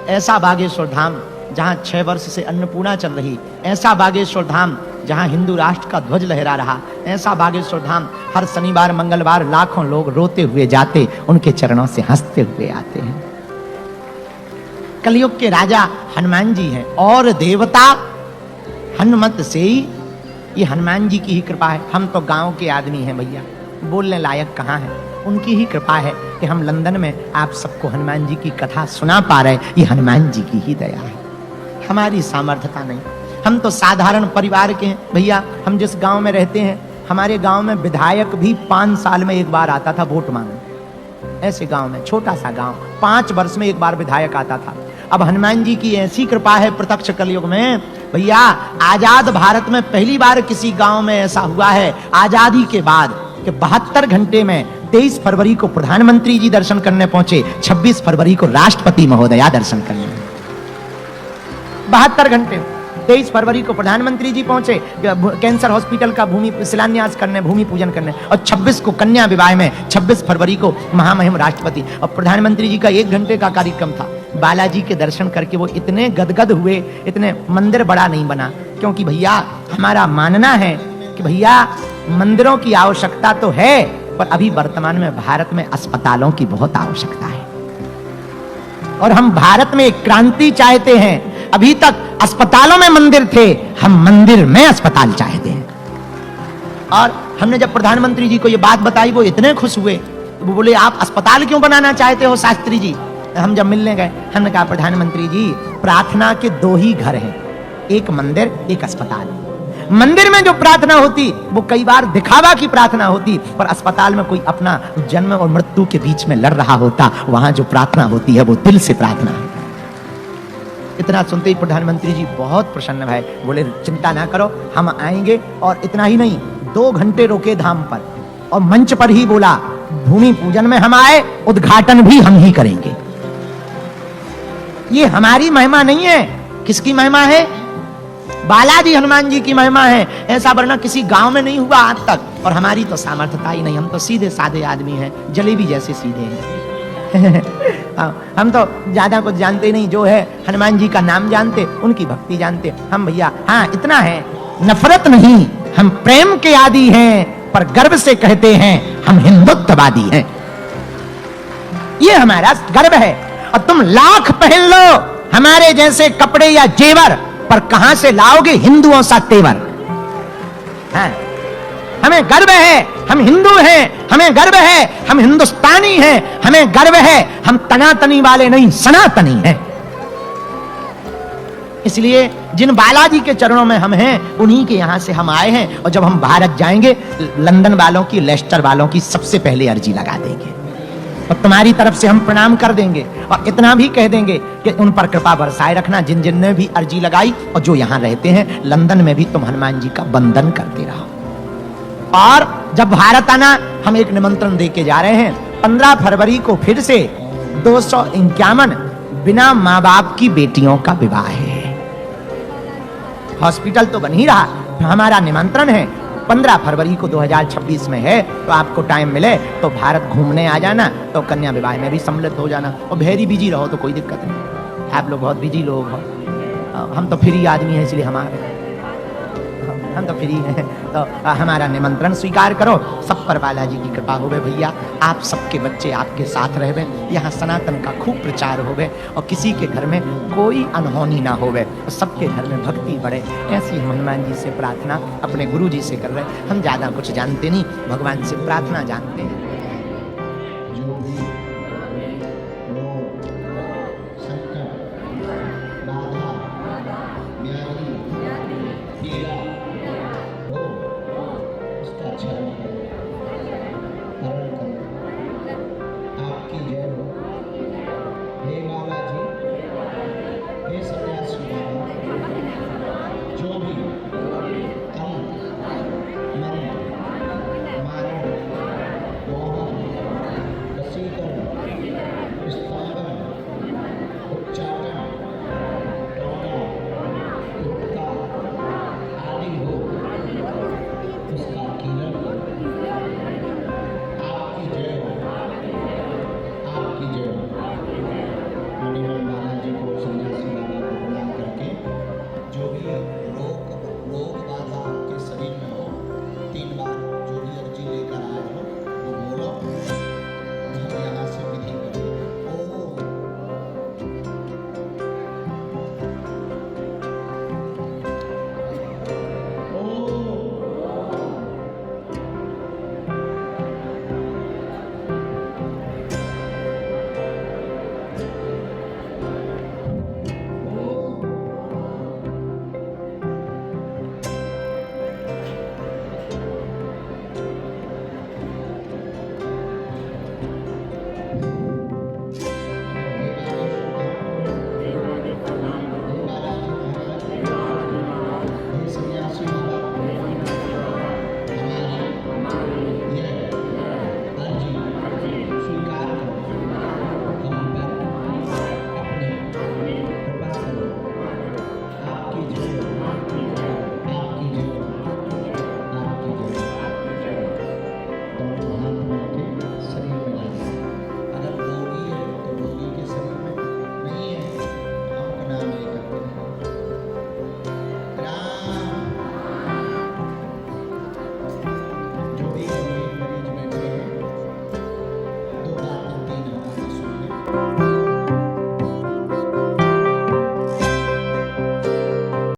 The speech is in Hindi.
ऐसा बागेश्वर धाम जहां 6 वर्ष से अन्नपूर्णा चल रही, ऐसा बागेश्वर धाम जहां हिंदू राष्ट्र का ध्वज लहरा रहा, ऐसा बागेश्वर धाम हर शनिवार मंगलवार लाखों लोग रोते हुए जाते, उनके चरणों से हंसते हुए आते हैं। कलयुग के राजा हनुमान जी हैं और देवता हनुमत से ही, ये हनुमान जी की ही कृपा है। हम तो गांव के आदमी हैं भैया, बोलने लायक कहाँ है, उनकी ही कृपा है कि हम लंदन में आप सबको हनुमान जी की कथा सुना पा रहे, ये हनुमान जी की ही दया है, हमारी सामर्थ्यता नहीं। हम तो साधारण परिवार के हैं भैया। हम जिस गांव में रहते हैं, हमारे गांव में विधायक भी 5 साल में एक बार आता था वोट मांगने। ऐसे गांव में, छोटा सा गांव, 5 वर्ष में एक बार विधायक आता था। अब हनुमान जी की ऐसी कृपा है प्रत्यक्ष कलयुग में भैया, आजाद भारत में पहली बार किसी गांव में ऐसा हुआ है आजादी के बाद कि 72 घंटे में 23 फरवरी को प्रधानमंत्री जी दर्शन करने पहुंचे, 26 फरवरी को राष्ट्रपति महोदया दर्शन करने। 72 घंटे, 23 फरवरी को प्रधानमंत्री जी पहुंचे कैंसर हॉस्पिटल का भूमि शिलान्यास करने, भूमि पूजन करने, और 26 को कन्या विवाह में, 26 फरवरी को महामहिम राष्ट्रपति। और प्रधानमंत्री जी का 1 घंटे का कार्यक्रम था। बालाजी के दर्शन करके वो इतने गदगद हुए, इतने, मंदिर बड़ा नहीं बना, क्योंकि भैया हमारा मानना है कि भैया मंदिरों की आवश्यकता तो है, पर अभी वर्तमान में भारत में अस्पतालों की बहुत आवश्यकता है, और हम भारत में एक क्रांति चाहते हैं। अभी तक अस्पतालों में मंदिर थे, हम मंदिर में अस्पताल चाहते हैं। और हमने जब प्रधानमंत्री जी को ये बात बताई, वो इतने खुश हुए, वो बोले आप अस्पताल क्यों बनाना चाहते हो शास्त्री जी। हम जब मिलने गए, हमने कहा प्रधानमंत्री जी प्रार्थना के 2 ही घर हैं, एक मंदिर एक अस्पताल। मंदिर में जो प्रार्थना होती वो कई बार दिखावा की प्रार्थना होती, पर अस्पताल में कोई अपना जन्म और मृत्यु के बीच में लड़ रहा होता, वहां जो प्रार्थना होती है वो दिल से प्रार्थना है। इतना सुनते ही प्रधानमंत्री जी बहुत प्रसन्न भय, बोले चिंता ना करो, हम आएंगे। और इतना ही नहीं, 2 घंटे रुके धाम पर और मंच पर ही बोला भूमि पूजन में हम आए, उद्घाटन भी हम ही करेंगे। ये हमारी महिमा नहीं है, किसकी महिमा है? बालाजी हनुमान जी की महिमा है। ऐसा वरना किसी गांव में नहीं हुआ आज तक, और हमारी तो सामर्थ्यता ही नहीं। हम तो सीधे साधे आदमी हैं, जलेबी जैसे सीधे हैं। हम तो ज्यादा कुछ जानते नहीं, जो है हनुमान जी का नाम जानते, उनकी भक्ति जानते हम भैया। हाँ इतना है, नफरत नहीं, हम प्रेम के आदी हैं, पर गर्व से कहते हैं हम हिंदुत्ववादी हैं। ये हमारा गर्व है। और तुम लाख पहन लो हमारे जैसे कपड़े या जेवर, पर कहां से लाओगे हिंदुओं सा तेवर। हाँ, हमें गर्व है हम हिंदू हैं, हमें गर्व है हम हिंदुस्तानी हैं, हमें गर्व है हम तनातनी वाले नहीं, सनातनी हैं। इसलिए जिन बालाजी के चरणों में हम हैं, उन्हीं के यहां से हम आए हैं। और जब हम भारत जाएंगे, लंदन वालों की, लेस्टर वालों की सबसे पहले अर्जी लगा देंगे, और तुम्हारी तरफ से हम प्रणाम कर देंगे। और इतना भी कह देंगे कि उन पर कृपा बरसाए रखना, जिन जिन ने भी अर्जी लगाई, और जो यहां रहते हैं लंदन में भी तुम हनुमान जी का वंदन करते रहो। और जब भारत आना, हम एक निमंत्रण दे के जा रहे हैं। 15 फरवरी को फिर से 251 बिना माँ बाप की बेटियों का विवाह है। हॉस्पिटल तो बन ही रहा, हमारा निमंत्रण है 15 फरवरी को 2026 में है। तो आपको टाइम मिले तो भारत घूमने आ जाना, तो कन्या विवाह में भी सम्मिलित हो जाना। और वेरी बिजी रहो तो कोई दिक्कत नहीं, आप लोग बहुत बिजी लोग हो, हम तो फ्री आदमी हैं, इसलिए हम तो फ्री हैं। तो हमारा निमंत्रण स्वीकार करो। सब पर बालाजी की कृपा होवे भैया, आप सबके बच्चे आपके साथ रहवे, यहाँ सनातन का खूब प्रचार होवे, और किसी के घर में कोई अनहोनी ना होवे, सबके घर में भक्ति बढ़े। ऐसी हम हनुमान जी से प्रार्थना अपने गुरु जी से कर रहे हैं। हम ज़्यादा कुछ जानते नहीं, भगवान से प्रार्थना जानते हैं।